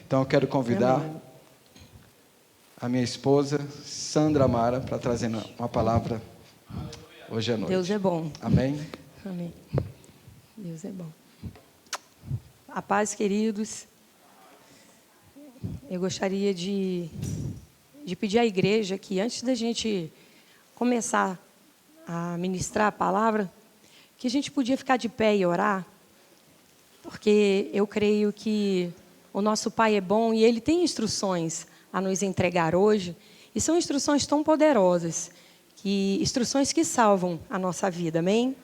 Então eu quero convidar Amém. a minha esposa, Sandra Amara, para trazer uma palavra hoje à noite. Deus é bom. Amém? Amém. Deus é bom. A paz, queridos. Eu gostaria de pedir à igreja que, antes da gente começar a ministrar a palavra, que a gente podia ficar de pé e orar, porque eu creio que o nosso Pai é bom e Ele tem instruções a nos entregar hoje, e são instruções tão poderosas, instruções que salvam a nossa vida, amém?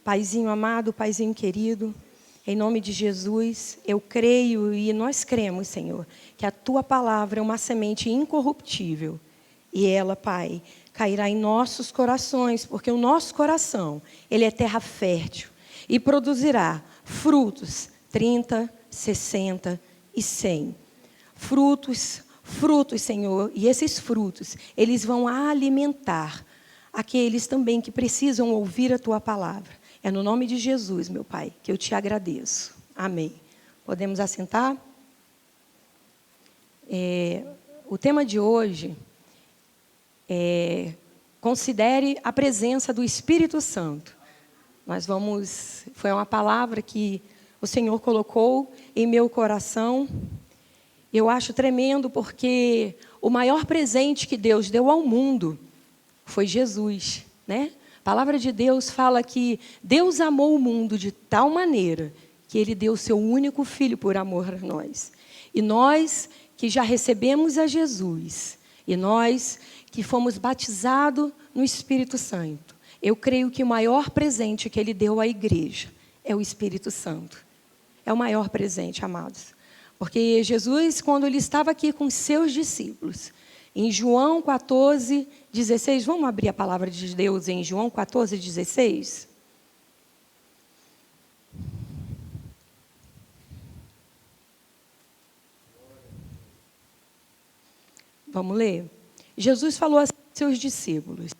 Paizinho amado, Paizinho querido, em nome de Jesus, eu creio e nós cremos, Senhor, que a Tua palavra é uma semente incorruptível. E ela, Pai, cairá em nossos corações, porque o nosso coração, ele é terra fértil e produzirá frutos 30, 60 e 100. Frutos, Senhor, e esses frutos, eles vão alimentar aqueles também que precisam ouvir a Tua palavra. É no nome de Jesus, meu Pai, que eu te agradeço. Amém. Podemos assentar? O tema de hoje é: considere a presença do Espírito Santo. Foi uma palavra que o Senhor colocou em meu coração. Eu acho tremendo porque o maior presente que Deus deu ao mundo foi Jesus, né? A palavra de Deus fala que Deus amou o mundo de tal maneira que Ele deu o seu único Filho por amor a nós. E nós que já recebemos a Jesus, e nós que fomos batizados no Espírito Santo, eu creio que o maior presente que Ele deu à igreja é o Espírito Santo. É o maior presente, amados. Porque Jesus, quando Ele estava aqui com seus discípulos, em João 14, 16, vamos abrir a palavra de Deus em João 14, 16? Vamos ler? Jesus falou assim aos seus discípulos: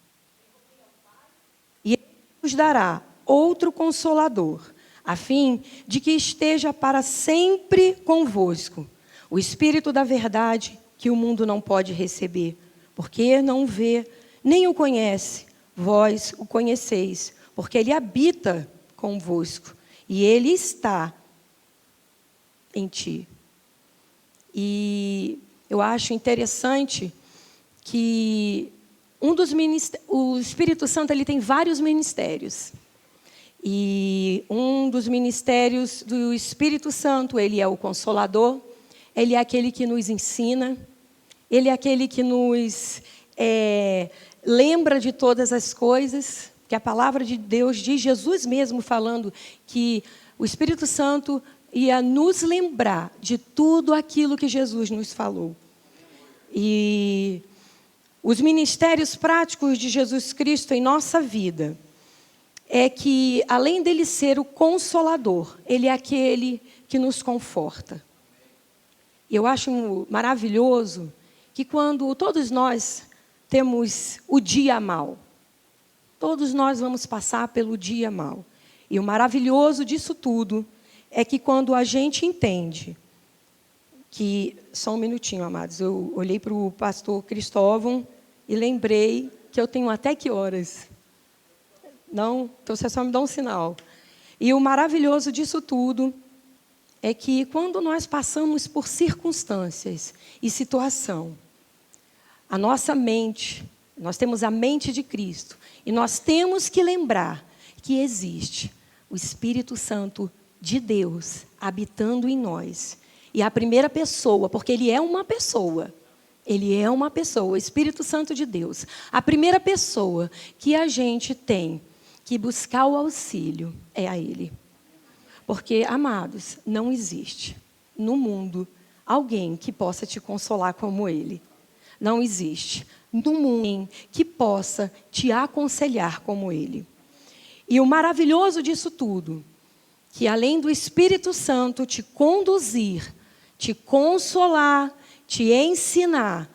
e Ele nos dará outro Consolador, a fim de que esteja para sempre convosco, o Espírito da verdade, que o mundo não pode receber, porque não vê, nem o conhece. Vós o conheceis, porque Ele habita convosco, e Ele está em ti. E eu acho interessante que o Espírito Santo, ele tem vários ministérios. E um dos ministérios do Espírito Santo, ele é o Consolador. Ele é aquele que nos ensina, Ele é aquele que nos lembra de todas as coisas, que a palavra de Deus diz, Jesus mesmo falando, que o Espírito Santo ia nos lembrar de tudo aquilo que Jesus nos falou. E os ministérios práticos de Jesus Cristo em nossa vida é que, além dele ser o Consolador, ele é aquele que nos conforta. Eu acho maravilhoso que quando todos nós temos o dia mau, todos nós vamos passar pelo dia mau. E o maravilhoso disso tudo é que quando a gente entende que... Só um minutinho, amados. Eu olhei para o pastor Cristóvão e lembrei que eu tenho até que horas? Não? Então você só me dá um sinal. E o maravilhoso disso tudo é que quando nós passamos por circunstâncias e situação, a nossa mente, nós temos a mente de Cristo, e nós temos que lembrar que existe o Espírito Santo de Deus habitando em nós. E a primeira pessoa, porque Ele é uma pessoa, o Espírito Santo de Deus. A primeira pessoa que a gente tem que buscar o auxílio é a Ele. Porque, amados, não existe no mundo alguém que possa te consolar como Ele. Não existe no mundo alguém que possa te aconselhar como Ele. E o maravilhoso disso tudo, que além do Espírito Santo te conduzir, te consolar, te ensinar,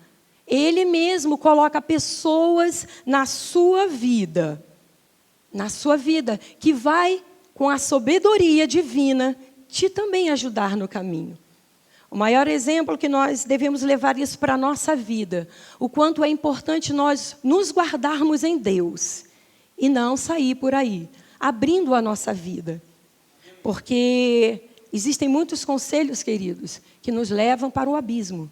Ele mesmo coloca pessoas na sua vida, que vai, com a sabedoria divina, te também ajudar no caminho. O maior exemplo que nós devemos levar isso para a nossa vida, o quanto é importante nós nos guardarmos em Deus e não sair por aí, abrindo a nossa vida. Porque existem muitos conselhos, queridos, que nos levam para o abismo.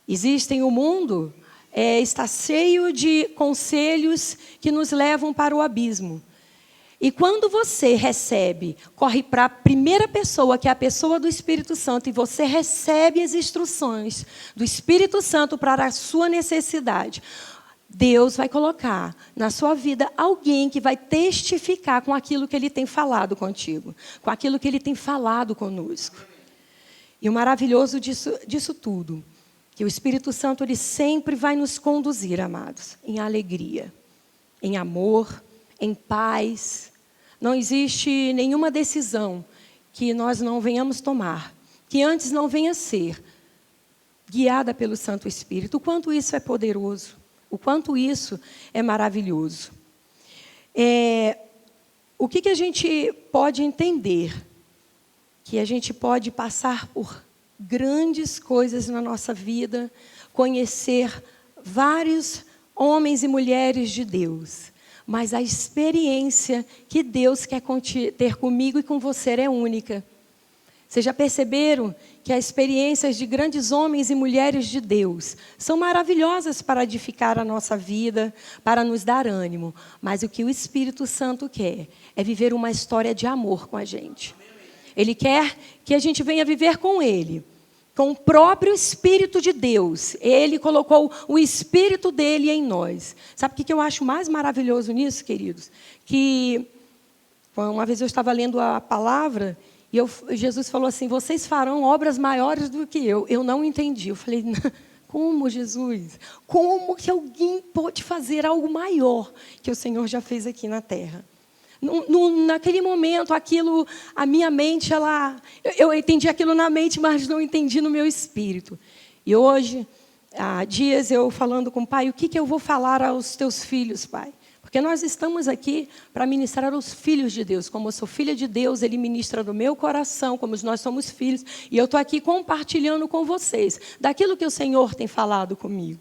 O mundo está cheio de conselhos que nos levam para o abismo. E quando você recebe, corre para a primeira pessoa, que é a pessoa do Espírito Santo, e você recebe as instruções do Espírito Santo para a sua necessidade, Deus vai colocar na sua vida alguém que vai testificar com aquilo que Ele tem falado contigo, com aquilo que Ele tem falado conosco. E o maravilhoso disso tudo, que o Espírito Santo ele sempre vai nos conduzir, amados, em alegria, em amor, em paz. Não existe nenhuma decisão que nós não venhamos tomar, que antes não venha a ser guiada pelo Santo Espírito. O quanto isso é poderoso, o quanto isso é maravilhoso. O que a gente pode entender? Que a gente pode passar por grandes coisas na nossa vida, conhecer vários homens e mulheres de Deus. Mas a experiência que Deus quer ter comigo e com você é única. Vocês já perceberam que as experiências de grandes homens e mulheres de Deus são maravilhosas para edificar a nossa vida, para nos dar ânimo. Mas o que o Espírito Santo quer é viver uma história de amor com a gente. Ele quer que a gente venha viver com Ele, com o próprio Espírito de Deus. Ele colocou o Espírito dele em nós. Sabe o que eu acho mais maravilhoso nisso, queridos? Que uma vez eu estava lendo a palavra e Jesus falou assim, vocês farão obras maiores do que eu. Eu não entendi. Eu falei, como, Jesus? Como que alguém pode fazer algo maior que o Senhor já fez aqui na terra? Naquele momento, a minha mente, eu entendi aquilo na mente, mas não entendi no meu espírito. E hoje, há dias eu falando com o pai, o que eu vou falar aos teus filhos, pai? Porque nós estamos aqui para ministrar aos filhos de Deus. Como eu sou filha de Deus, Ele ministra no meu coração, como nós somos filhos. E eu estou aqui compartilhando com vocês daquilo que o Senhor tem falado comigo.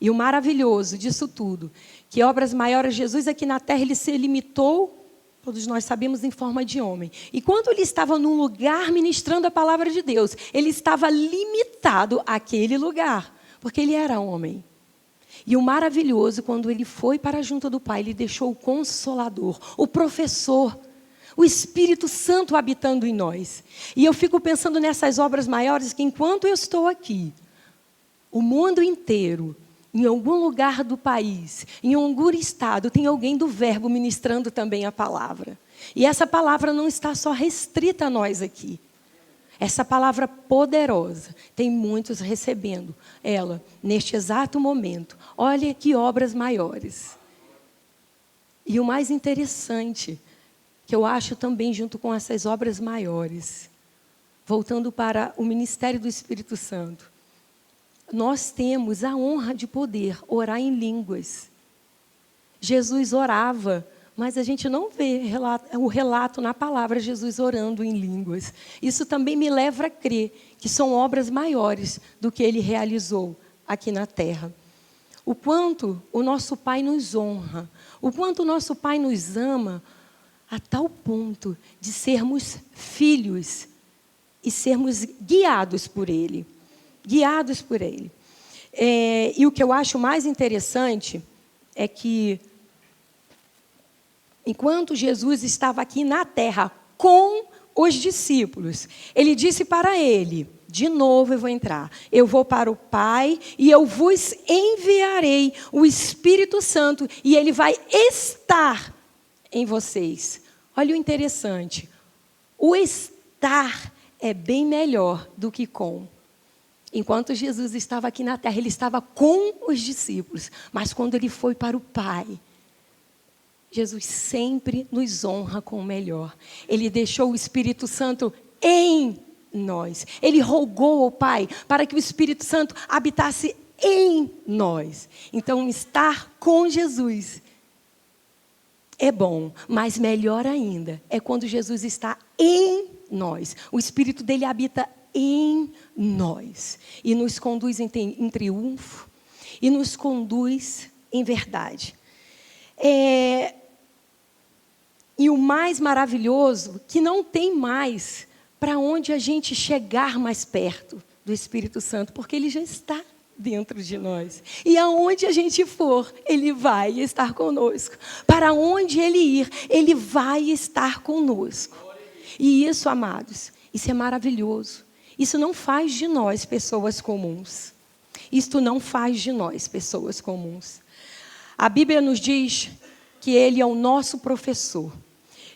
E o maravilhoso disso tudo, que obras maiores, Jesus aqui na terra, Ele se limitou, todos nós sabemos, em forma de homem. E quando Ele estava num lugar ministrando a palavra de Deus, Ele estava limitado àquele lugar, porque Ele era homem. E o maravilhoso, quando Ele foi para junto do Pai, Ele deixou o Consolador, o Professor, o Espírito Santo habitando em nós. E eu fico pensando nessas obras maiores, que enquanto eu estou aqui, o mundo inteiro, em algum lugar do país, em algum estado, tem alguém do Verbo ministrando também a palavra. E essa palavra não está só restrita a nós aqui. Essa palavra poderosa, tem muitos recebendo ela neste exato momento. Olha que obras maiores. E o mais interessante, que eu acho também junto com essas obras maiores, voltando para o ministério do Espírito Santo, nós temos a honra de poder orar em línguas. Jesus orava, mas a gente não vê o relato na palavra Jesus orando em línguas. Isso também me leva a crer que são obras maiores do que Ele realizou aqui na terra. O quanto o nosso Pai nos honra, o quanto o nosso Pai nos ama, a tal ponto de sermos filhos e sermos guiados por Ele. Guiados por Ele. E o que eu acho mais interessante é que, enquanto Jesus estava aqui na terra com os discípulos, Ele disse para ele, de novo eu vou entrar, eu vou para o Pai e eu vos enviarei o Espírito Santo e Ele vai estar em vocês. Olha o interessante, o estar é bem melhor do que com. Enquanto Jesus estava aqui na terra, Ele estava com os discípulos. Mas quando Ele foi para o Pai, Jesus sempre nos honra com o melhor. Ele deixou o Espírito Santo em nós. Ele rogou ao Pai para que o Espírito Santo habitasse em nós. Então, estar com Jesus é bom, mas melhor ainda é quando Jesus está em nós. O Espírito dele habita em nós. E nos conduz em triunfo. E nos conduz em verdade. E o mais maravilhoso, que não tem mais para onde a gente chegar mais perto do Espírito Santo, porque ele já está dentro de nós. E aonde a gente for, ele vai estar conosco. Para onde ele ir, ele vai estar conosco. E isso, amados, isso é maravilhoso. Isso não faz de nós pessoas comuns. Isto não faz de nós pessoas comuns. A Bíblia nos diz que ele é o nosso professor,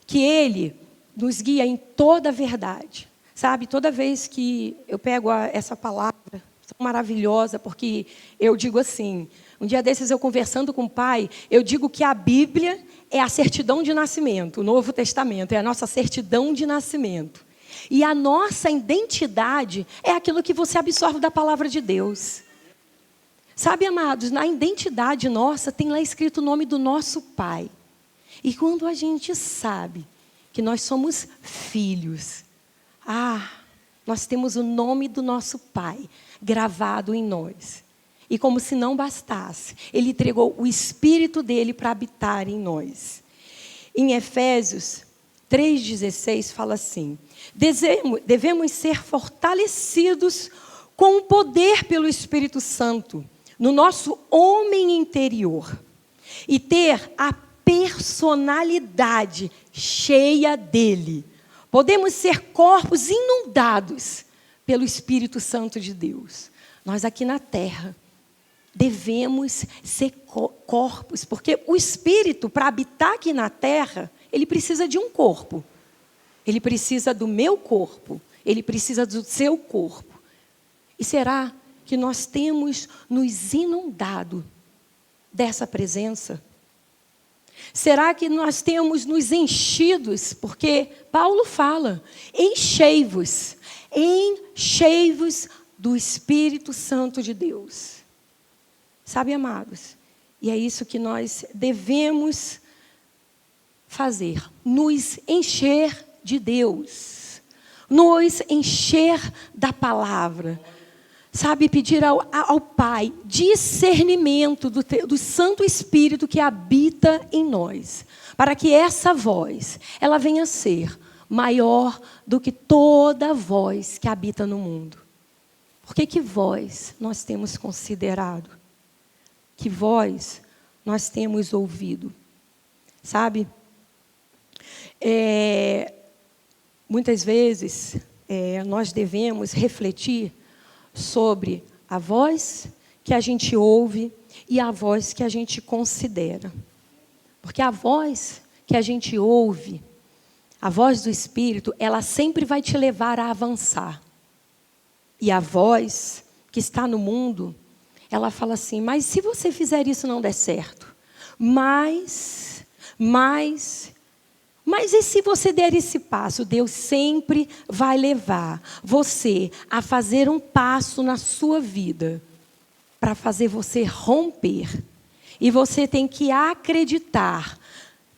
que ele nos guia em toda a verdade. Sabe, toda vez que eu pego essa palavra tão maravilhosa, porque eu digo assim, um dia desses eu conversando com o pai, eu digo que a Bíblia é a certidão de nascimento, o Novo Testamento é a nossa certidão de nascimento. E a nossa identidade é aquilo que você absorve da palavra de Deus. Sabe, amados, na identidade nossa tem lá escrito o nome do nosso Pai. E quando a gente sabe que nós somos filhos, nós temos o nome do nosso Pai gravado em nós. E como se não bastasse, ele entregou o Espírito dele para habitar em nós. Em Efésios 3,16 fala assim: devemos ser fortalecidos com o poder pelo Espírito Santo no nosso homem interior e ter a personalidade cheia dele. Podemos ser corpos inundados pelo Espírito Santo de Deus. Nós aqui na terra devemos ser corpos, porque o Espírito, para habitar aqui na terra, ele precisa de um corpo. Ele precisa do meu corpo, ele precisa do seu corpo. E será que nós temos nos inundado dessa presença? Será que nós temos nos enchidos? Porque Paulo fala, enchei-vos do Espírito Santo de Deus. Sabe, amados? E é isso que nós devemos fazer, nos encher de Deus, nos encher da palavra. Sabe, pedir ao Pai discernimento do Santo Espírito que habita em nós. Para que essa voz, ela venha a ser maior do que toda voz que habita no mundo. Porque que voz nós temos considerado? Que voz nós temos ouvido? Sabe? Muitas vezes, nós devemos refletir sobre a voz que a gente ouve e a voz que a gente considera. Porque a voz que a gente ouve, a voz do Espírito, ela sempre vai te levar a avançar. E a voz que está no mundo, ela fala assim, mas se você fizer isso não der certo. Mas e se você der esse passo? Deus sempre vai levar você a fazer um passo na sua vida para fazer você romper. E você tem que acreditar,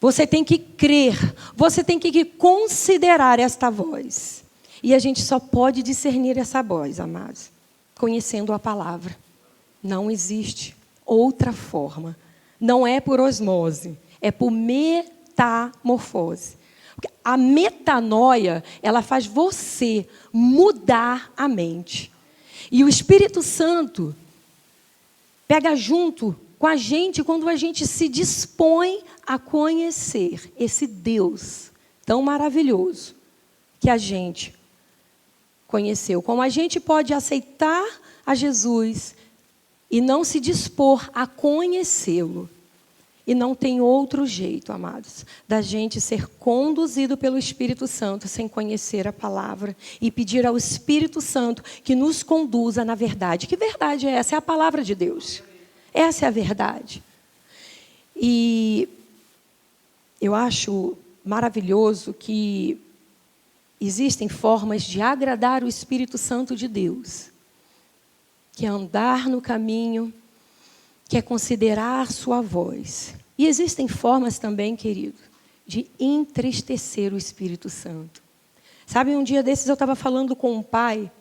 você tem que crer, você tem que considerar esta voz. E a gente só pode discernir essa voz, amados, conhecendo a palavra. Não existe outra forma. Não é por osmose, é por metamorfose. A metanoia, ela faz você mudar a mente. E o Espírito Santo pega junto com a gente quando a gente se dispõe a conhecer esse Deus tão maravilhoso que a gente conheceu. Como a gente pode aceitar a Jesus e não se dispor a conhecê-lo. E não tem outro jeito, amados, da gente ser conduzido pelo Espírito Santo sem conhecer a palavra e pedir ao Espírito Santo que nos conduza na verdade. Que verdade é essa? É a palavra de Deus. Essa é a verdade. E eu acho maravilhoso que existem formas de agradar o Espírito Santo de Deus, que é andar no caminho, que é considerar sua voz. E existem formas também, querido, de entristecer o Espírito Santo. Sabe, um dia desses eu estava falando com um pai,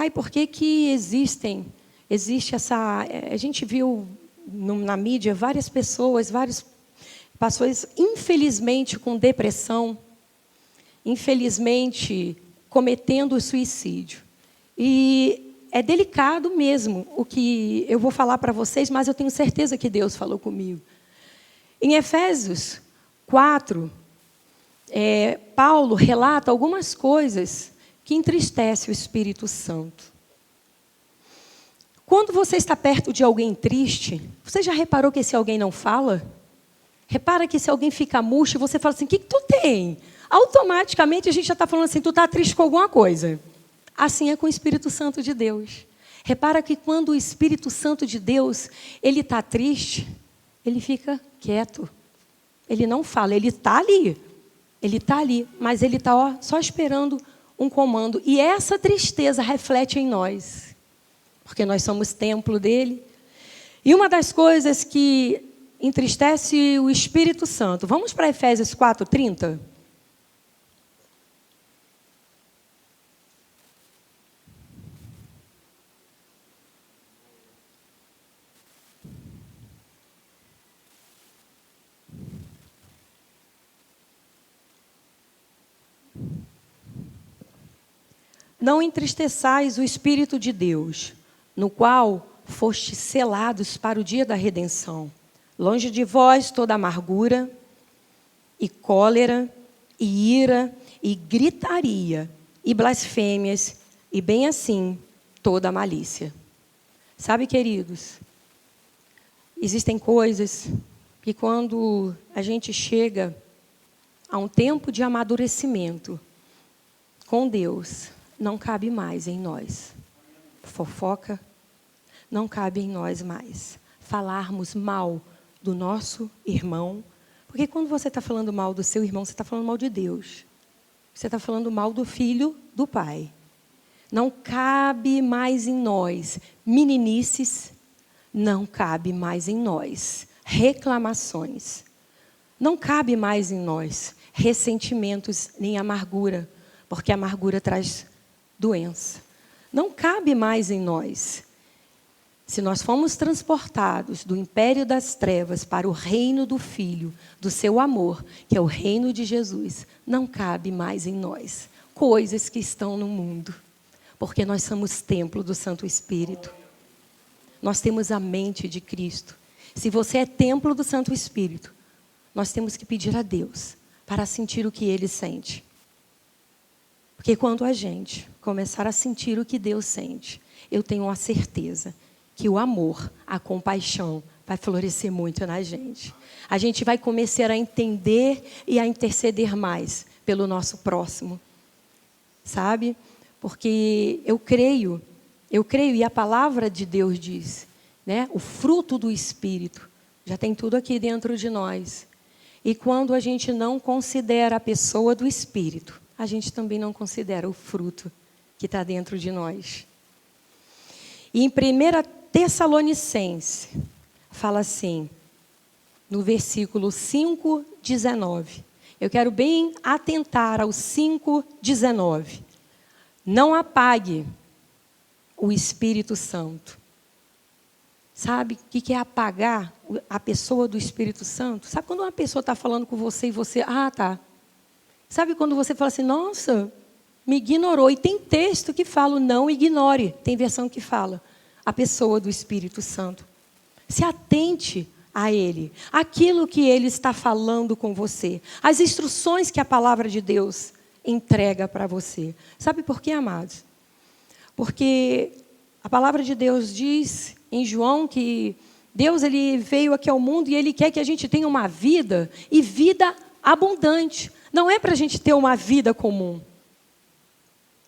Pai, por que que existe essa... A gente viu na mídia várias pessoas, infelizmente, com depressão, infelizmente, cometendo suicídio. E é delicado mesmo o que eu vou falar para vocês, mas eu tenho certeza que Deus falou comigo. Em Efésios 4, Paulo relata algumas coisas que entristecem o Espírito Santo. Quando você está perto de alguém triste, você já reparou que esse alguém não fala? Repara que se alguém fica murcho, você fala assim, o que tu tem? Automaticamente a gente já está falando assim, tu está triste com alguma coisa. Assim é com o Espírito Santo de Deus. Repara que quando o Espírito Santo de Deus, ele está triste, ele fica quieto. Ele não fala, ele está ali. Ele está ali, mas ele está só esperando um comando. E essa tristeza reflete em nós, porque nós somos templo dele. E uma das coisas que entristece o Espírito Santo. Vamos para Efésios 4:30? Não entristeçais o Espírito de Deus, no qual fostes selados para o dia da redenção. Longe de vós toda amargura, e cólera, e ira, e gritaria, e blasfêmias, e bem assim, toda malícia. Sabe, queridos, existem coisas que quando a gente chega a um tempo de amadurecimento com Deus, não cabe mais em nós. Fofoca não cabe em nós mais. Falarmos mal do nosso irmão. Porque quando você está falando mal do seu irmão, você está falando mal de Deus. Você está falando mal do filho do Pai. Não cabe mais em nós meninices. Não cabe mais em nós reclamações. Não cabe mais em nós ressentimentos nem amargura. Porque a amargura traz doença. Não cabe mais em nós. Se nós fomos transportados do império das trevas para o reino do Filho, do seu amor, que é o reino de Jesus, não cabe mais em nós coisas que estão no mundo. Porque nós somos templo do Santo Espírito. Nós temos a mente de Cristo. Se você é templo do Santo Espírito, nós temos que pedir a Deus para sentir o que Ele sente. Porque quando a gente começar a sentir o que Deus sente, eu tenho a certeza que o amor, a compaixão, vai florescer muito na gente. A gente vai começar a entender e a interceder mais pelo nosso próximo. Sabe? Porque eu creio, e a palavra de Deus diz, né? O fruto do Espírito, já tem tudo aqui dentro de nós. E quando a gente não considera a pessoa do Espírito, a gente também não considera o fruto que está dentro de nós. E em 1 Tessalonicenses, fala assim, no versículo 5:19. Eu quero bem atentar ao 5:19. Não apague o Espírito Santo. Sabe o que é apagar a pessoa do Espírito Santo? Sabe quando uma pessoa está falando com você e você... tá. Sabe quando você fala assim, nossa, me ignorou. E tem texto que fala, não ignore. Tem versão que fala, a pessoa do Espírito Santo. Se atente a Ele. Aquilo que Ele está falando com você. As instruções que a palavra de Deus entrega para você. Sabe por quê, amados? Porque a palavra de Deus diz em João que Deus ele veio aqui ao mundo e Ele quer que a gente tenha uma vida e vida abundante. Não é para a gente ter uma vida comum.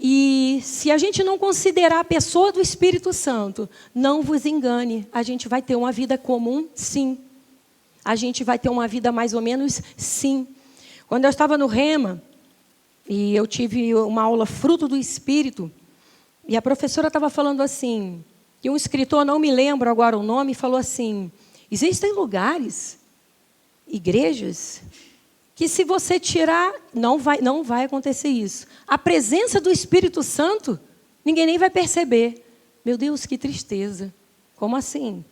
E se a gente não considerar a pessoa do Espírito Santo, não vos engane, a gente vai ter uma vida comum, sim. A gente vai ter uma vida mais ou menos, sim. Quando eu estava no Rema, e eu tive uma aula fruto do Espírito, e a professora estava falando assim, que um escritor, não me lembro agora o nome, falou assim, existem lugares, igrejas, que se você tirar, não vai acontecer isso. A presença do Espírito Santo Ninguém nem vai perceber. Meu Deus, que tristeza. Como assim?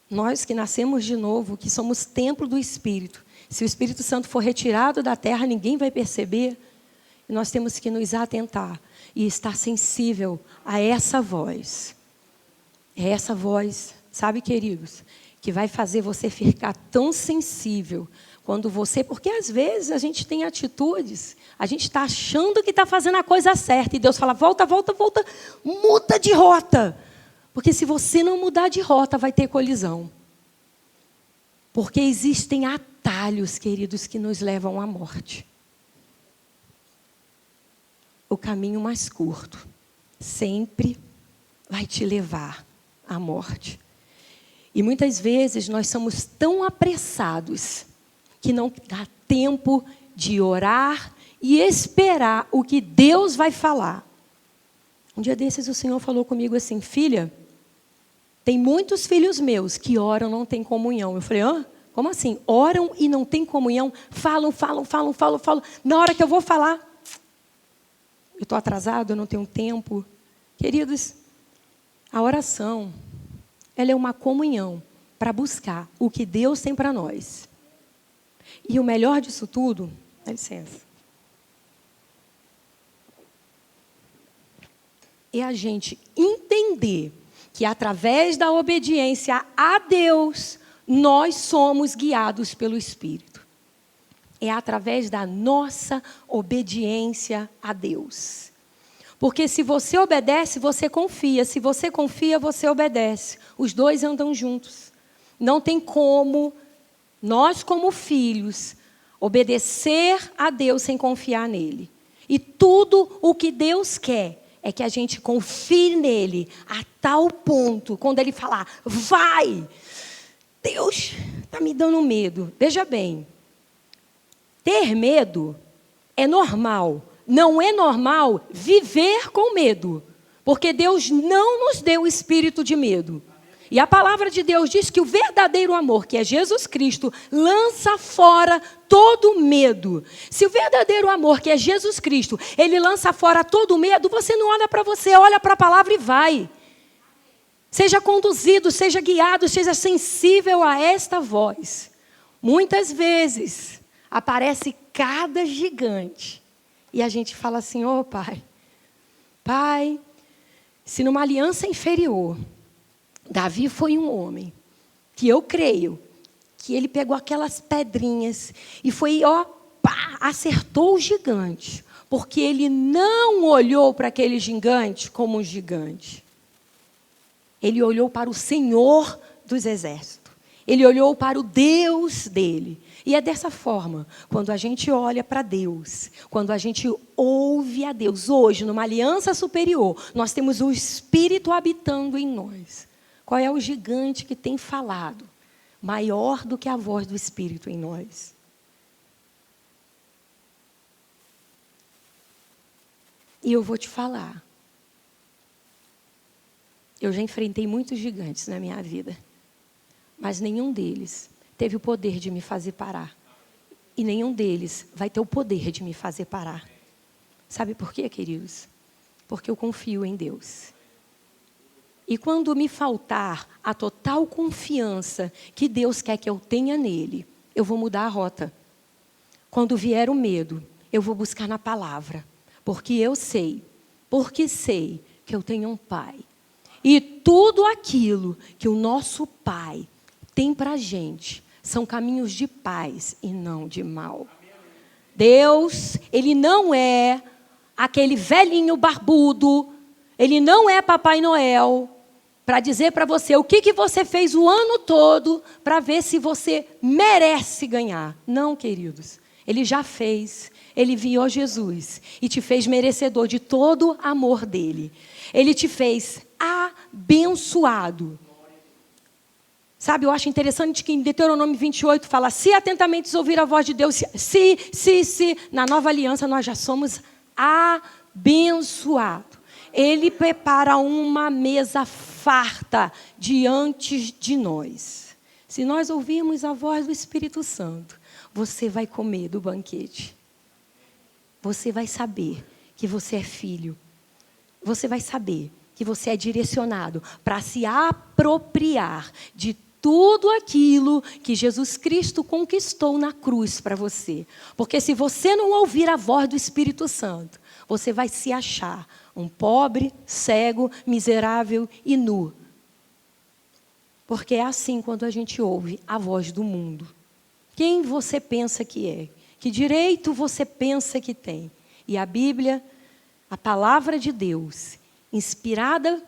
Nós que nascemos de novo, que somos templo do Espírito, se o Espírito Santo for retirado da terra, ninguém vai perceber. E nós temos que nos atentar e estar sensível a essa voz. É essa voz, sabe, queridos, que vai fazer você ficar tão sensível quando você... Porque às vezes a gente tem atitudes, a gente está achando que está fazendo a coisa certa, e Deus fala, volta, volta, volta, muda de rota. Porque se você não mudar de rota, vai ter colisão. Porque existem atalhos, queridos, que nos levam à morte. O caminho mais curto sempre vai te levar à morte. E muitas vezes nós somos tão apressados que não dá tempo de orar e esperar o que Deus vai falar. Um dia desses o Senhor falou comigo assim, filha, tem muitos filhos meus que oram e não têm comunhão. Eu falei, hã? Como assim? Oram e não têm comunhão? Falam. Na hora que eu vou falar, eu estou atrasado, eu não tenho tempo. Queridos, a oração, ela é uma comunhão para buscar o que Deus tem para nós. E o melhor disso tudo, dá licença, é a gente entender que através da obediência a Deus, nós somos guiados pelo Espírito. É através da nossa obediência a Deus. Porque se você obedece, você confia. Se você confia, você obedece. Os dois andam juntos. Não tem como nós, como filhos, obedecer a Deus sem confiar nele. E tudo o que Deus quer é que a gente confie nele a tal ponto, quando ele falar, vai! Deus está me dando medo. Veja bem, ter medo é normal. Não é normal viver com medo, porque Deus não nos deu o espírito de medo. E a palavra de Deus diz que o verdadeiro amor, que é Jesus Cristo, lança fora todo medo. Se o verdadeiro amor, que é Jesus Cristo, ele lança fora todo medo, você não olha para você, olha para a palavra e vai. Seja conduzido, seja guiado, seja sensível a esta voz. Muitas vezes aparece cada gigante e a gente fala assim, ô Pai, se numa aliança inferior, Davi foi um homem que eu creio que ele pegou aquelas pedrinhas e foi, acertou o gigante, porque ele não olhou para aquele gigante como um gigante. Ele olhou para o Senhor dos Exércitos. Ele olhou para o Deus dele. E é dessa forma, quando a gente olha para Deus, quando a gente ouve a Deus, hoje, numa aliança superior, nós temos o Espírito habitando em nós. Qual é o gigante que tem falado? Maior do que a voz do Espírito em nós. E eu vou te falar. Eu já enfrentei muitos gigantes na minha vida. Mas nenhum deles teve o poder de me fazer parar. E nenhum deles vai ter o poder de me fazer parar. Sabe por quê, queridos? Porque eu confio em Deus. E quando me faltar a total confiança que Deus quer que eu tenha nele, eu vou mudar a rota. Quando vier o medo, eu vou buscar na palavra. Porque sei que eu tenho um Pai. E tudo aquilo que o nosso Pai tem para a gente são caminhos de paz e não de mal. Deus, ele não é aquele velhinho barbudo, ele não é Papai Noel, para dizer para você o que você fez o ano todo para ver se você merece ganhar. Não, queridos, ele já fez. Ele enviou Jesus e te fez merecedor de todo o amor dele. Ele te fez abençoado. Sabe, eu acho interessante que em Deuteronômio 28 fala, se atentamente ouvir a voz de Deus, se, na nova aliança nós já somos abençoados. Ele prepara uma mesa farta diante de nós. Se nós ouvirmos a voz do Espírito Santo, você vai comer do banquete. Você vai saber que você é filho. você vai saber que você é direcionado para se apropriar de tudo aquilo que Jesus Cristo conquistou na cruz para você. Porque se você não ouvir a voz do Espírito Santo, você vai se achar um pobre, cego, miserável e nu. Porque é assim quando a gente ouve a voz do mundo. Quem você pensa que é? Que direito você pensa que tem? E a Bíblia, a palavra de Deus, inspirada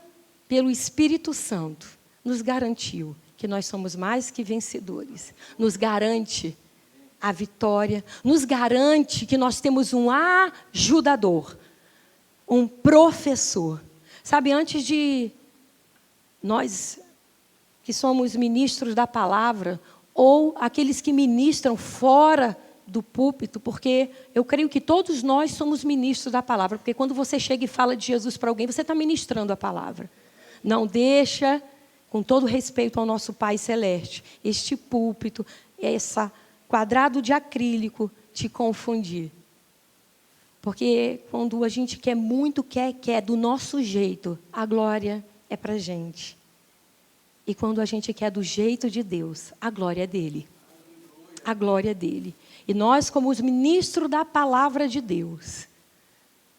pelo Espírito Santo, nos garantiu que nós somos mais que vencedores. Nos garante a vitória, nos garante que nós temos um ajudador, um professor. Sabe, antes de nós que somos ministros da palavra, ou aqueles que ministram fora do púlpito, porque eu creio que todos nós somos ministros da palavra, porque quando você chega e fala de Jesus para alguém, você está ministrando a palavra. Não deixa, com todo respeito ao nosso Pai Celeste, este púlpito, esse quadrado de acrílico te confundir. Porque quando a gente quer muito, quer do nosso jeito, a glória é para a gente. E quando a gente quer do jeito de Deus, a glória é dele. A glória é dele. E nós, como os ministros da palavra de Deus,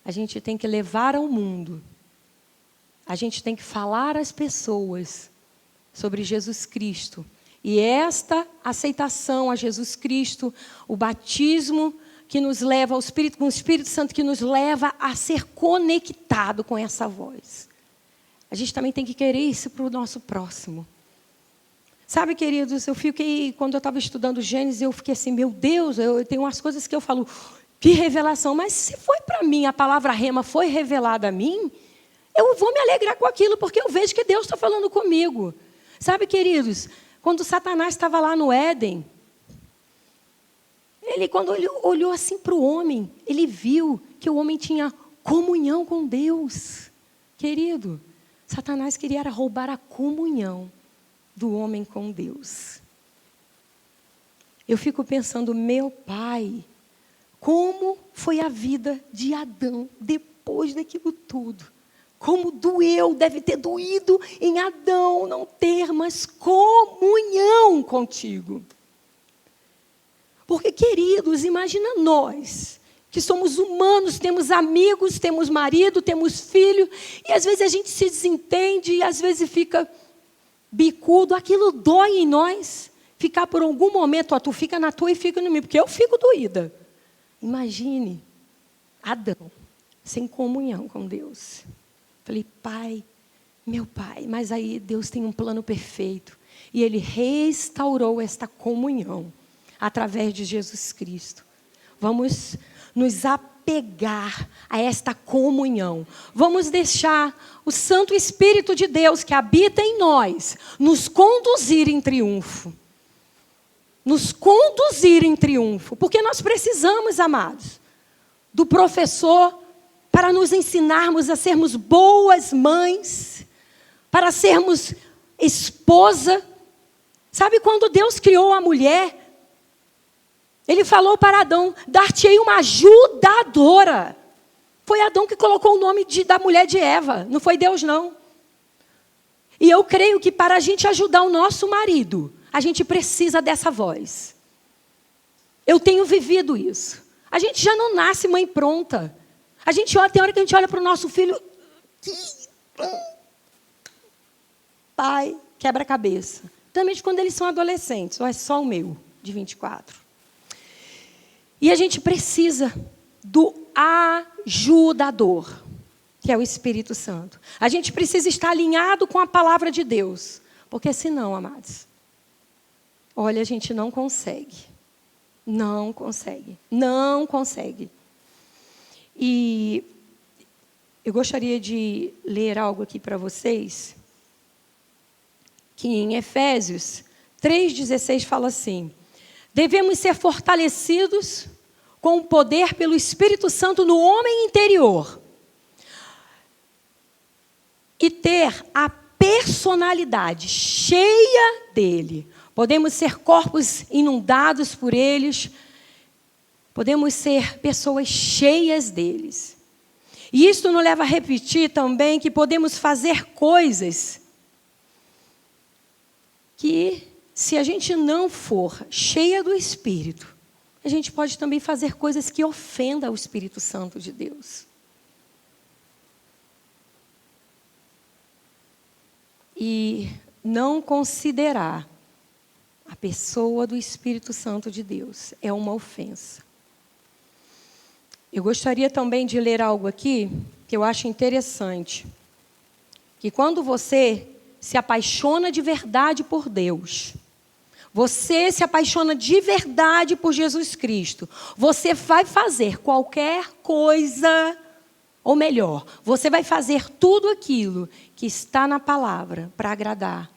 a gente tem que levar ao mundo, a gente tem que falar às pessoas sobre Jesus Cristo. E esta aceitação a Jesus Cristo, o batismo que nos leva ao Espírito, com o Espírito Santo que nos leva a ser conectado com essa voz. A gente também tem que querer isso para o nosso próximo. Sabe, queridos, quando eu estava estudando Gênesis, eu fiquei assim, meu Deus, eu tenho umas coisas que eu falo, que revelação, mas se foi para mim, a palavra rema foi revelada a mim, eu vou me alegrar com aquilo, porque eu vejo que Deus está falando comigo. Sabe, queridos, quando Satanás estava lá no Éden, quando ele olhou assim para o homem, ele viu que o homem tinha comunhão com Deus. Querido, Satanás queria roubar a comunhão do homem com Deus. Eu fico pensando, meu Pai, como foi a vida de Adão depois daquilo tudo? Como doeu, deve ter doído em Adão não ter mais comunhão contigo. Porque, queridos, imagina nós, que somos humanos, temos amigos, temos marido, temos filho, e às vezes a gente se desentende, e às vezes fica bicudo, aquilo dói em nós. Ficar por algum momento, tu fica na tua e fica no meu, porque eu fico doída. Imagine Adão, sem comunhão com Deus. Falei, Pai, meu Pai, mas aí Deus tem um plano perfeito. E Ele restaurou esta comunhão através de Jesus Cristo. Vamos nos apegar a esta comunhão. Vamos deixar o Santo Espírito de Deus que habita em nós nos conduzir em triunfo. Nos conduzir em triunfo. Porque nós precisamos, amados, do professor para nos ensinarmos a sermos boas mães, para sermos esposa. Sabe quando Deus criou a mulher? Ele falou para Adão, dar-te-ei uma ajudadora. Foi Adão que colocou o nome da mulher de Eva, não foi Deus não. E eu creio que para a gente ajudar o nosso marido, a gente precisa dessa voz. Eu tenho vivido isso. A gente já não nasce mãe pronta. A gente olha, tem hora que a gente olha para o nosso filho, pai, quebra a cabeça. Também quando eles são adolescentes, ou é só o meu, de 24. E a gente precisa do ajudador, que é o Espírito Santo. A gente precisa estar alinhado com a palavra de Deus. Porque senão, amados, olha, a gente não consegue. Não consegue. Não consegue. E eu gostaria de ler algo aqui para vocês, que em Efésios 3,16 fala assim: devemos ser fortalecidos com o poder pelo Espírito Santo no homem interior e ter a personalidade cheia dele. Podemos ser corpos inundados por eles, podemos ser pessoas cheias deles. E isso nos leva a repetir também que podemos fazer coisas que, se a gente não for cheia do Espírito, a gente pode também fazer coisas que ofendam o Espírito Santo de Deus. E não considerar a pessoa do Espírito Santo de Deus é uma ofensa. Eu gostaria também de ler algo aqui que eu acho interessante. Que quando você se apaixona de verdade por Deus, você se apaixona de verdade por Jesus Cristo, você vai fazer qualquer coisa, ou melhor, você vai fazer tudo aquilo que está na palavra para agradar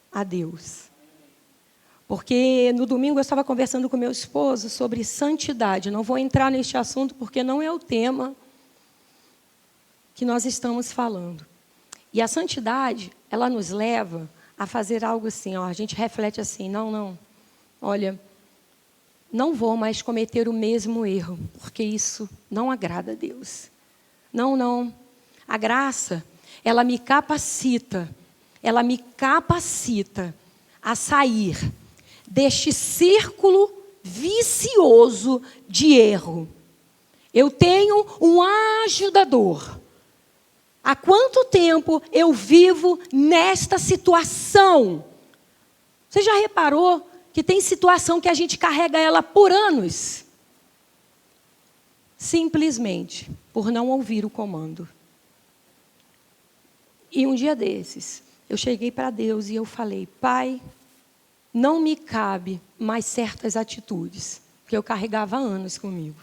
a Deus. Porque no domingo eu estava conversando com meu esposo sobre santidade. Não vou entrar neste assunto porque não é o tema que nós estamos falando. E a santidade, ela nos leva a fazer algo assim, ó, a gente reflete assim, não, olha, não vou mais cometer o mesmo erro, porque isso não agrada a Deus. Não, a graça, ela me capacita a sair deste círculo vicioso de erro. Eu tenho um ajudador. Há quanto tempo eu vivo nesta situação? Você já reparou que tem situação que a gente carrega ela por anos? Simplesmente por não ouvir o comando. E um dia desses, eu cheguei para Deus e eu falei, Pai, não me cabe mais certas atitudes que eu carregava há anos comigo.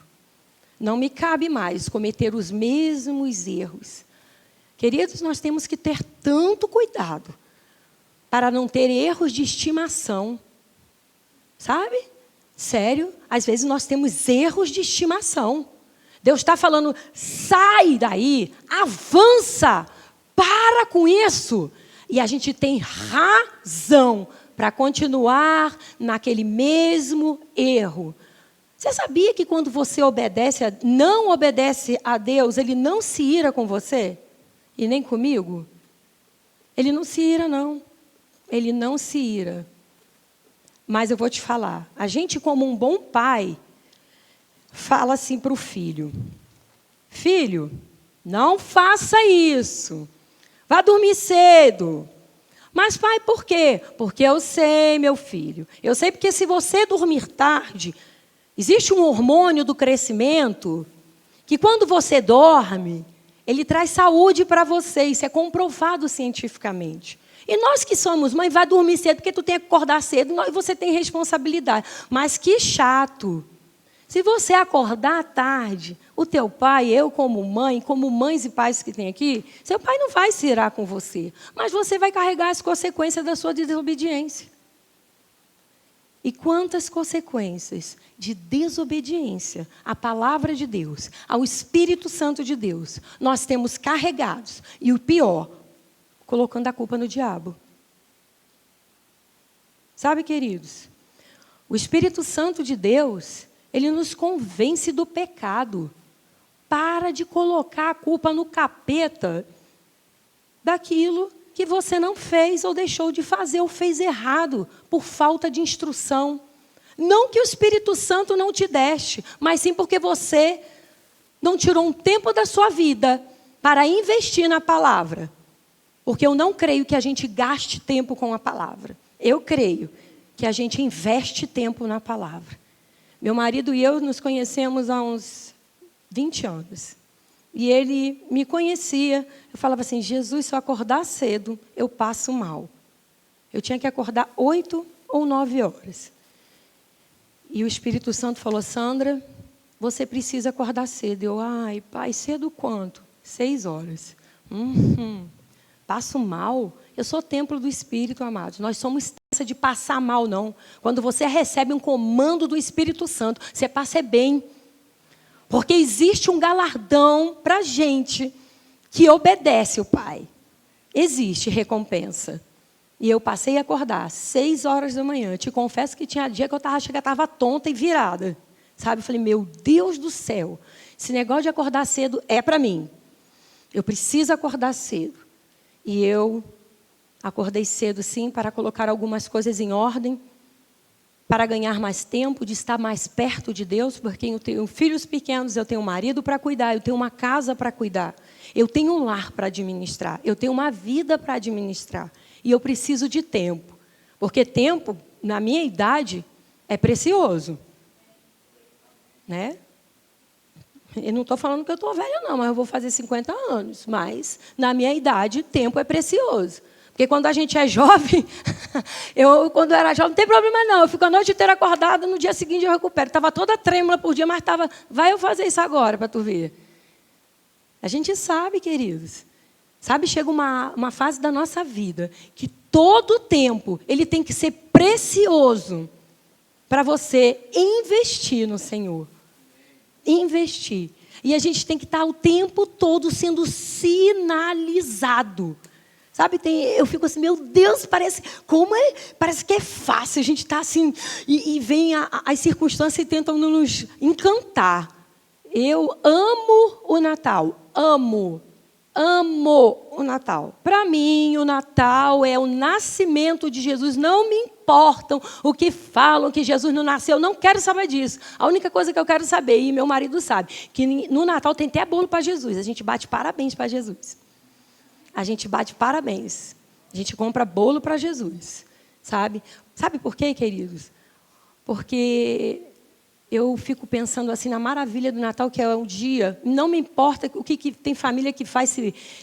Não me cabe mais cometer os mesmos erros. Queridos, nós temos que ter tanto cuidado para não ter erros de estimação. Sabe? Sério, às vezes nós temos erros de estimação. Deus está falando, sai daí, avança, para com isso. E a gente tem razão para continuar naquele mesmo erro. Você sabia que quando você não obedece a Deus, Ele não se ira com você? E nem comigo? Ele não se ira, não. Ele não se ira. Mas eu vou te falar, a gente como um bom pai, fala assim para o filho, filho, não faça isso, vá dormir cedo. Mas pai, por quê? Porque eu sei, meu filho, eu sei porque se você dormir tarde, existe um hormônio do crescimento, que quando você dorme, ele traz saúde para você, isso é comprovado cientificamente. E nós que somos mãe, vai dormir cedo, porque tu tem que acordar cedo, e você tem responsabilidade. Mas que chato. Se você acordar tarde, o teu pai, eu como mãe, como mães e pais que tem aqui, seu pai não vai se irar com você, mas você vai carregar as consequências da sua desobediência. E quantas consequências de desobediência à palavra de Deus, ao Espírito Santo de Deus, nós temos carregados. E o pior, colocando a culpa no diabo. Sabe, queridos, o Espírito Santo de Deus, ele nos convence do pecado. Para de colocar a culpa no capeta daquilo que você não fez ou deixou de fazer ou fez errado por falta de instrução. Não que o Espírito Santo não te deste, mas sim porque você não tirou um tempo da sua vida para investir na palavra. Porque eu não creio que a gente gaste tempo com a palavra. Eu creio que a gente investe tempo na palavra. Meu marido e eu nos conhecemos há uns 20 anos. E ele me conhecia. Eu falava assim, Jesus, se eu acordar cedo, eu passo mal. Eu tinha que acordar 8 ou 9 horas. E o Espírito Santo falou, Sandra, você precisa acordar cedo. Eu, ai, pai, cedo quanto? 6 horas. Passo mal? Eu sou templo do Espírito, amados. Nós somos essa de passar mal, não. Quando você recebe um comando do Espírito Santo, você passa bem. Porque existe um galardão para a gente que obedece o Pai. Existe recompensa. E eu passei a acordar 6 horas da manhã. Te confesso que tinha dia que eu estava tonta e virada. Sabe? Eu falei, meu Deus do céu, esse negócio de acordar cedo é para mim. Eu preciso acordar cedo. E eu acordei cedo, sim, para colocar algumas coisas em ordem, para ganhar mais tempo, de estar mais perto de Deus, porque eu tenho filhos pequenos, eu tenho um marido para cuidar, eu tenho uma casa para cuidar, eu tenho um lar para administrar, eu tenho uma vida para administrar. E eu preciso de tempo, porque tempo, na minha idade, é precioso. Né? Eu não estou falando que eu estou velha, não, mas eu vou fazer 50 anos. Mas, na minha idade, tempo é precioso. Porque quando a gente é jovem, quando eu era jovem, não tem problema não. Eu fico a noite inteira acordada, no dia seguinte eu recupero. Estava toda trêmula por dia, mas estava, vai eu fazer isso agora para tu ver. A gente sabe, queridos. Sabe, chega uma fase da nossa vida que todo tempo ele tem que ser precioso para você investir no Senhor. Investir. E a gente tem que estar o tempo todo sendo sinalizado. Sabe, eu fico assim, meu Deus, parece que é fácil. A gente está assim, e vem as circunstâncias e tentam nos encantar. Eu amo o Natal, amo o Natal. Para mim, o Natal é o nascimento de Jesus. Não me importam o que falam, que Jesus não nasceu. Eu não quero saber disso. A única coisa que eu quero saber, e meu marido sabe, que no Natal tem até bolo para Jesus. A gente bate parabéns para Jesus. A gente bate parabéns. A gente compra bolo para Jesus. Sabe? Sabe por quê, queridos? Porque eu fico pensando assim na maravilha do Natal, que é um dia. Não me importa o que tem família que faz,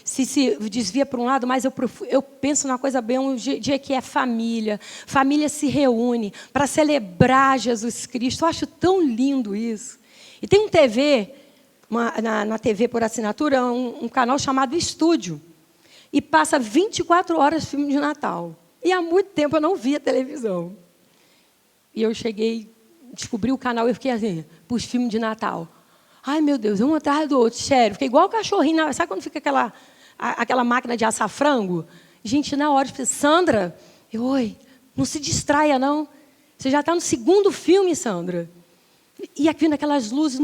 se desvia para um lado, mas eu penso numa coisa bem, um dia que é família. Família se reúne para celebrar Jesus Cristo. Eu acho tão lindo isso. E tem um TV, na TV por assinatura, um canal chamado Estúdio. E passa 24 horas filme de Natal. E há muito tempo eu não via televisão. E eu cheguei, descobri o canal e fiquei assim, para os filmes de Natal. Ai, meu Deus, um atrás do outro, sério. Fiquei igual o cachorrinho. Sabe quando fica aquela máquina de assar frango? Gente, na hora, eu falei, Sandra, oi, não se distraia, não. Você já está no segundo filme, Sandra. E aqui naquelas luzes.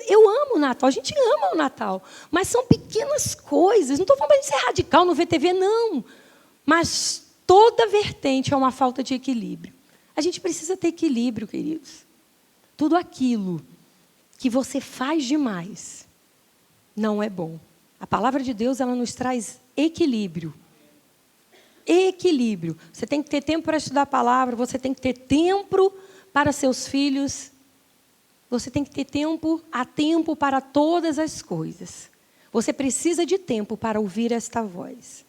Eu amo o Natal, a gente ama o Natal. Mas são pequenas coisas. Não estou falando de ser radical, não ver TV, não. Mas toda vertente é uma falta de equilíbrio. A gente precisa ter equilíbrio, queridos. Tudo aquilo que você faz demais não é bom. A palavra de Deus, ela nos traz equilíbrio. Equilíbrio. Você tem que ter tempo para estudar a palavra, você tem que ter tempo para seus filhos. Você tem que ter tempo para todas as coisas. Você precisa de tempo para ouvir esta voz.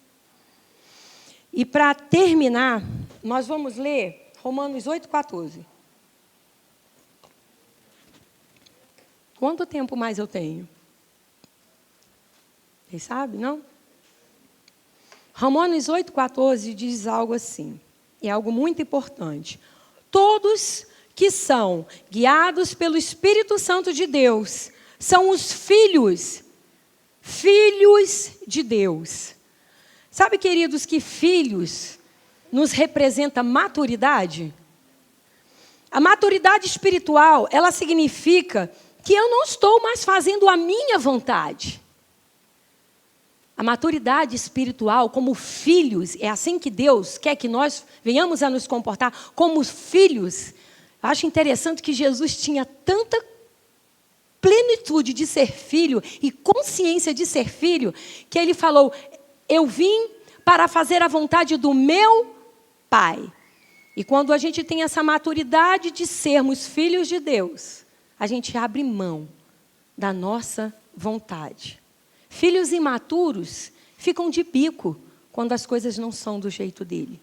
E para terminar, nós vamos ler Romanos 8,14. Quanto tempo mais eu tenho? Vocês sabem, não? Romanos 8,14 diz algo assim. É algo muito importante. Todos que são guiados pelo Espírito Santo de Deus são os filhos de Deus. Sabe, queridos, que filhos nos representa maturidade? A maturidade espiritual, ela significa que eu não estou mais fazendo a minha vontade. A maturidade espiritual, como filhos, é assim que Deus quer que nós venhamos a nos comportar como filhos. Acho interessante que Jesus tinha tanta plenitude de ser filho e consciência de ser filho, que ele falou, eu vim para fazer a vontade do meu Pai. E quando a gente tem essa maturidade de sermos filhos de Deus, a gente abre mão da nossa vontade. Filhos imaturos ficam de bico quando as coisas não são do jeito dele.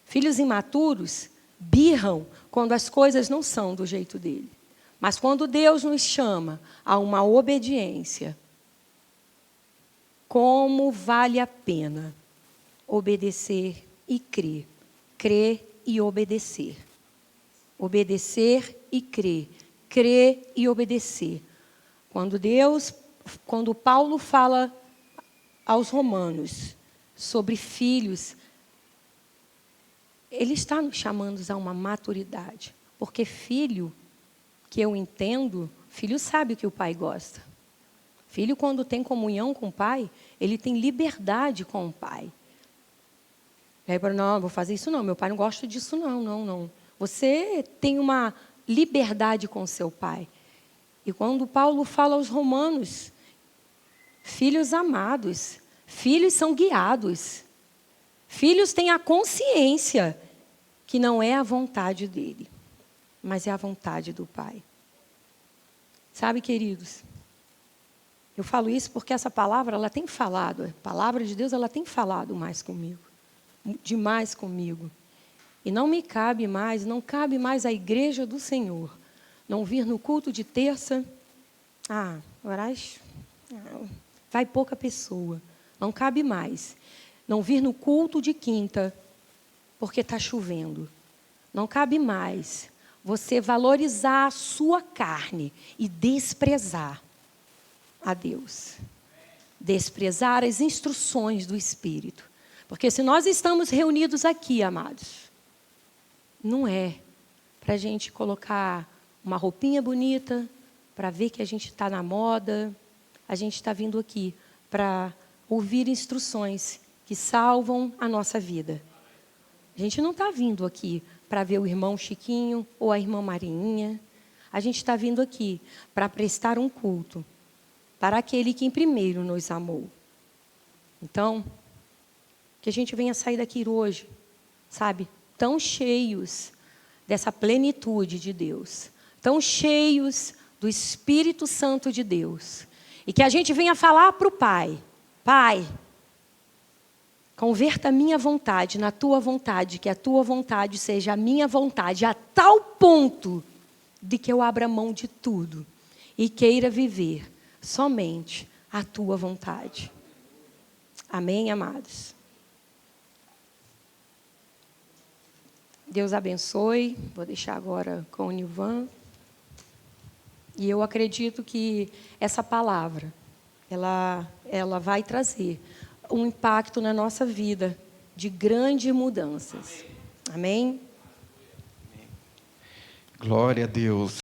Filhos imaturos birram quando as coisas não são do jeito dele. Mas quando Deus nos chama a uma obediência, como vale a pena obedecer e crer. Crer e obedecer. Obedecer e crer. Crer e obedecer. Quando Paulo fala aos romanos sobre filhos, ele está nos chamando a uma maturidade. Porque filho, que eu entendo, filho sabe o que o pai gosta. Filho, quando tem comunhão com o pai, ele tem liberdade com o pai. E aí, não, vou fazer isso não, meu pai não gosta disso não. Você tem uma liberdade com o seu pai. E quando Paulo fala aos romanos, filhos amados, filhos são guiados. Filhos têm a consciência que não é a vontade dele, mas é a vontade do pai. Sabe, queridos, eu falo isso porque essa palavra, ela tem falado, a palavra de Deus, ela tem falado mais comigo, demais comigo. E não me cabe mais, não cabe mais à igreja do Senhor não vir no culto de terça, vai pouca pessoa, não cabe mais. Não vir no culto de quinta, porque está chovendo. Não cabe mais você valorizar a sua carne e desprezar a Deus. Desprezar as instruções do Espírito. Porque se nós estamos reunidos aqui, amados, não é para a gente colocar uma roupinha bonita, para ver que a gente está na moda. A gente está vindo aqui para ouvir instruções que salvam a nossa vida. A gente não está vindo aqui para ver o irmão Chiquinho ou a irmã Marinha. A gente está vindo aqui para prestar um culto para aquele que em primeiro nos amou. Então, que a gente venha sair daqui hoje, sabe, tão cheios dessa plenitude de Deus, tão cheios do Espírito Santo de Deus, e que a gente venha falar para o Pai: Pai, converta a minha vontade na tua vontade, que a tua vontade seja a minha vontade, a tal ponto de que eu abra mão de tudo e queira viver somente a tua vontade. Amém, amados? Deus abençoe. Vou deixar agora com o Nilvan. E eu acredito que essa palavra, ela vai trazer um impacto na nossa vida de grandes mudanças. Amém? Glória a Deus.